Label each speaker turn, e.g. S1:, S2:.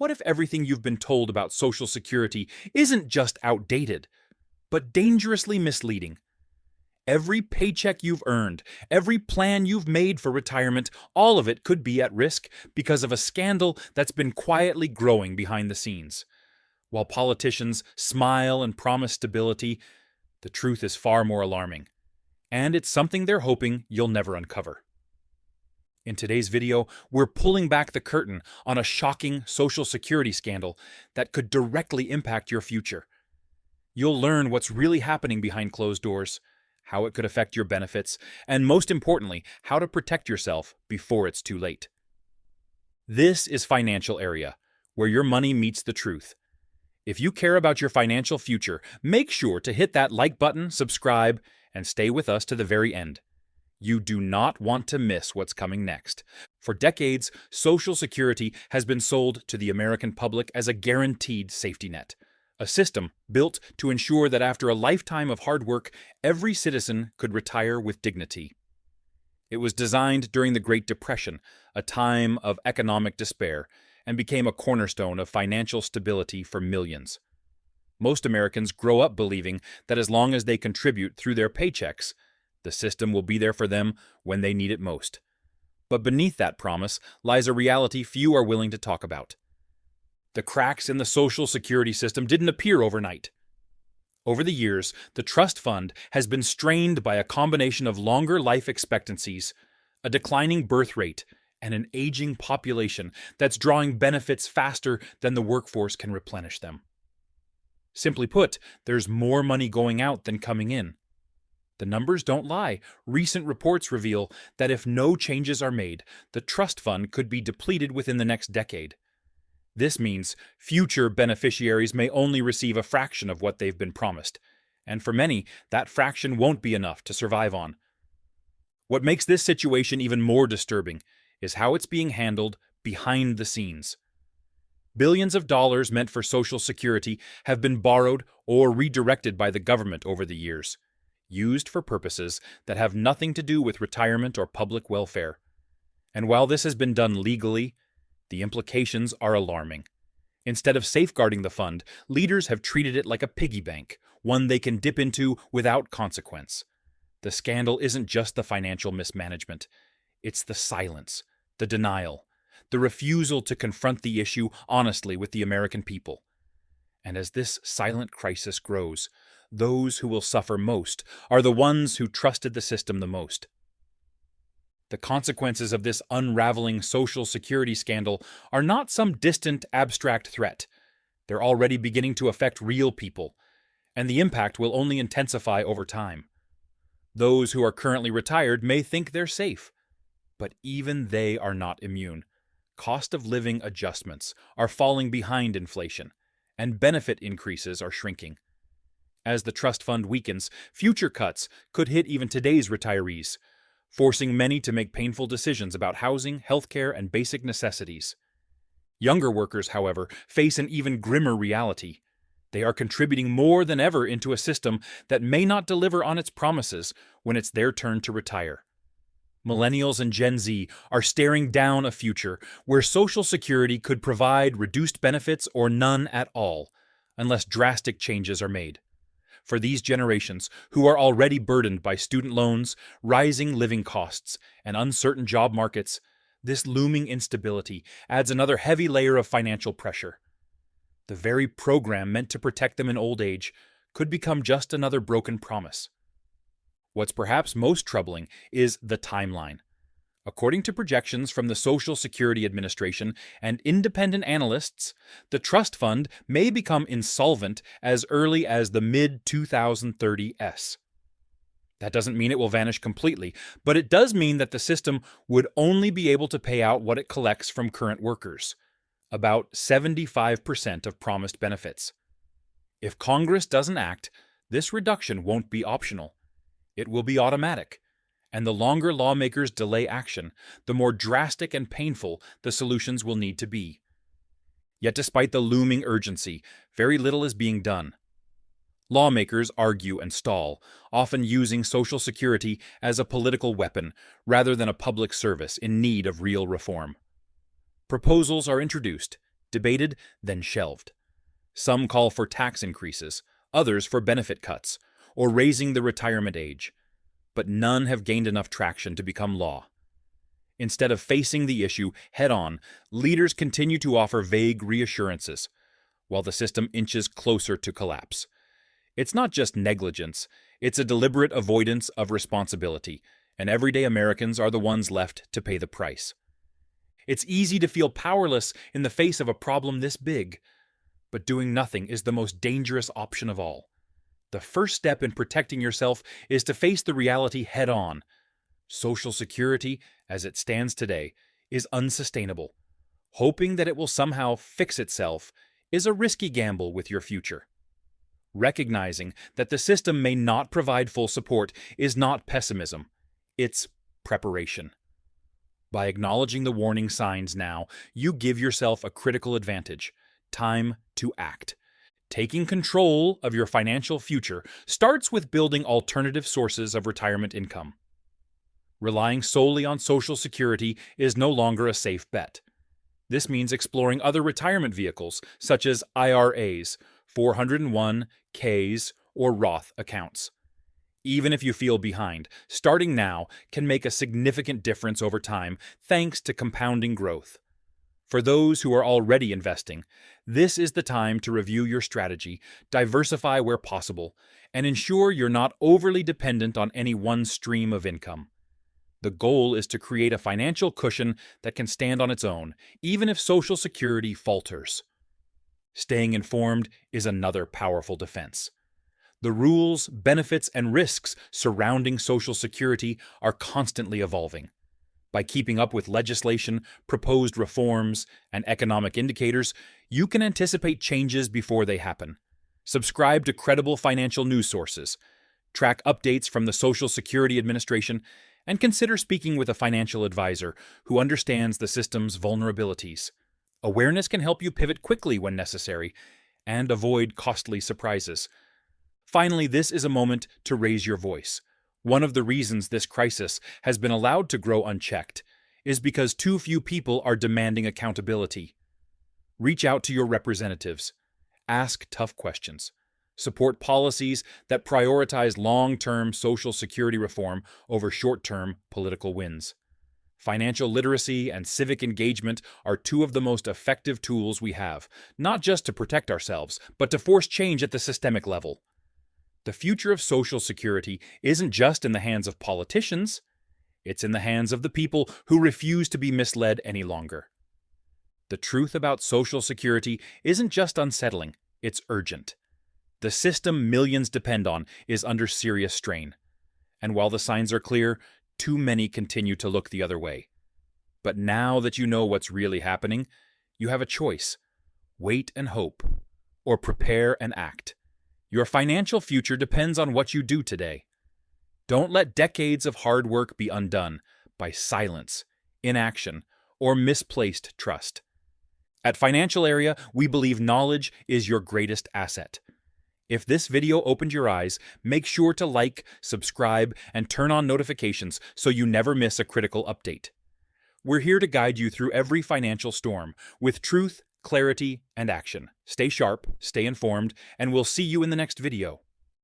S1: What if everything you've been told about Social Security isn't just outdated, but dangerously misleading? Every paycheck you've earned, every plan you've made for retirement, all of it could be at risk because of a scandal that's been quietly growing behind the scenes. While politicians smile and promise stability, the truth is far more alarming. And it's something they're hoping you'll never uncover. In today's video, we're pulling back the curtain on a shocking Social Security scandal that could directly impact your future. You'll learn what's really happening behind closed doors, how it could affect your benefits, and most importantly, how to protect yourself before it's too late. This is Financial Area, where your money meets the truth. If you care about your financial future, make sure to hit that like button, subscribe, and stay with us to the very end. You do not want to miss what's coming next. For decades, Social Security has been sold to the American public as a guaranteed safety net, a system built to ensure that after a lifetime of hard work, every citizen could retire with dignity. It was designed during the Great Depression, a time of economic despair, and became a cornerstone of financial stability for millions. Most Americans grow up believing that as long as they contribute through their paychecks, the system will be there for them when they need it most. But beneath that promise lies a reality few are willing to talk about. The cracks in the Social Security system didn't appear overnight. Over the years, the trust fund has been strained by a combination of longer life expectancies, a declining birth rate, and an aging population that's drawing benefits faster than the workforce can replenish them. Simply put, there's more money going out than coming in. The numbers don't lie. Recent reports reveal that if no changes are made, the trust fund could be depleted within the next decade. This means future beneficiaries may only receive a fraction of what they've been promised, and for many, that fraction won't be enough to survive on. What makes this situation even more disturbing is how it's being handled behind the scenes. Billions of dollars meant for Social Security have been borrowed or redirected by the government over the years, used for purposes that have nothing to do with retirement or public welfare. And while this has been done legally, the implications are alarming. Instead of safeguarding the fund, leaders have treated it like a piggy bank, one they can dip into without consequence. The scandal isn't just the financial mismanagement. It's the silence, the denial, the refusal to confront the issue honestly with the American people. And as this silent crisis grows, those who will suffer most are the ones who trusted the system the most. The consequences of this unraveling Social Security scandal are not some distant, abstract threat. They're already beginning to affect real people, and the impact will only intensify over time. Those who are currently retired may think they're safe, but even they are not immune. Cost of living adjustments are falling behind inflation, and benefit increases are shrinking. As the trust fund weakens, future cuts could hit even today's retirees, forcing many to make painful decisions about housing, healthcare, and basic necessities. Younger workers, however, face an even grimmer reality. They are contributing more than ever into a system that may not deliver on its promises when it's their turn to retire. Millennials and Gen Z are staring down a future where Social Security could provide reduced benefits or none at all, unless drastic changes are made. For these generations, who are already burdened by student loans, rising living costs, and uncertain job markets, this looming instability adds another heavy layer of financial pressure. The very program meant to protect them in old age could become just another broken promise. What's perhaps most troubling is the timeline. According to projections from the Social Security Administration and independent analysts, the trust fund may become insolvent as early as the mid-2030s. That doesn't mean it will vanish completely, but it does mean that the system would only be able to pay out what it collects from current workers, about 75% of promised benefits. If Congress doesn't act, this reduction won't be optional. It will be automatic, and the longer lawmakers delay action, the more drastic and painful the solutions will need to be. Yet despite the looming urgency, very little is being done. Lawmakers argue and stall, often using Social Security as a political weapon rather than a public service in need of real reform. Proposals are introduced, debated, then shelved. Some call for tax increases, others for benefit cuts, or raising the retirement age. But none have gained enough traction to become law. Instead of facing the issue head-on, leaders continue to offer vague reassurances, while the system inches closer to collapse. It's not just negligence, it's a deliberate avoidance of responsibility, and everyday Americans are the ones left to pay the price. It's easy to feel powerless in the face of a problem this big, but doing nothing is the most dangerous option of all. The first step in protecting yourself is to face the reality head-on. Social Security, as it stands today, is unsustainable. Hoping that it will somehow fix itself is a risky gamble with your future. Recognizing that the system may not provide full support is not pessimism, it's preparation. By acknowledging the warning signs now, you give yourself a critical advantage: time to act. Taking control of your financial future starts with building alternative sources of retirement income. Relying solely on Social Security is no longer a safe bet. This means exploring other retirement vehicles, such as IRAs, 401(k)s, or Roth accounts. Even if you feel behind, starting now can make a significant difference over time thanks to compounding growth. For those who are already investing, this is the time to review your strategy, diversify where possible, and ensure you're not overly dependent on any one stream of income. The goal is to create a financial cushion that can stand on its own, even if Social Security falters. Staying informed is another powerful defense. The rules, benefits, and risks surrounding Social Security are constantly evolving. By keeping up with legislation, proposed reforms, and economic indicators, you can anticipate changes before they happen. Subscribe to credible financial news sources, track updates from the Social Security Administration, and consider speaking with a financial advisor who understands the system's vulnerabilities. Awareness can help you pivot quickly when necessary and avoid costly surprises. Finally, this is a moment to raise your voice. One of the reasons this crisis has been allowed to grow unchecked is because too few people are demanding accountability. Reach out to your representatives. Ask tough questions. Support policies that prioritize long-term Social Security reform over short-term political wins. Financial literacy and civic engagement are two of the most effective tools we have, not just to protect ourselves, but to force change at the systemic level. The future of Social Security isn't just in the hands of politicians, it's in the hands of the people who refuse to be misled any longer. The truth about Social Security isn't just unsettling, it's urgent. The system millions depend on is under serious strain. And while the signs are clear, too many continue to look the other way. But now that you know what's really happening, you have a choice: wait and hope, or prepare and act. Your financial future depends on what you do today. Don't let decades of hard work be undone by silence, inaction, or misplaced trust. At Financial Area, we believe knowledge is your greatest asset. If this video opened your eyes, make sure to like, subscribe, and turn on notifications so you never miss a critical update. We're here to guide you through every financial storm with truth, clarity, and action. Stay sharp, stay informed, and we'll see you in the next video.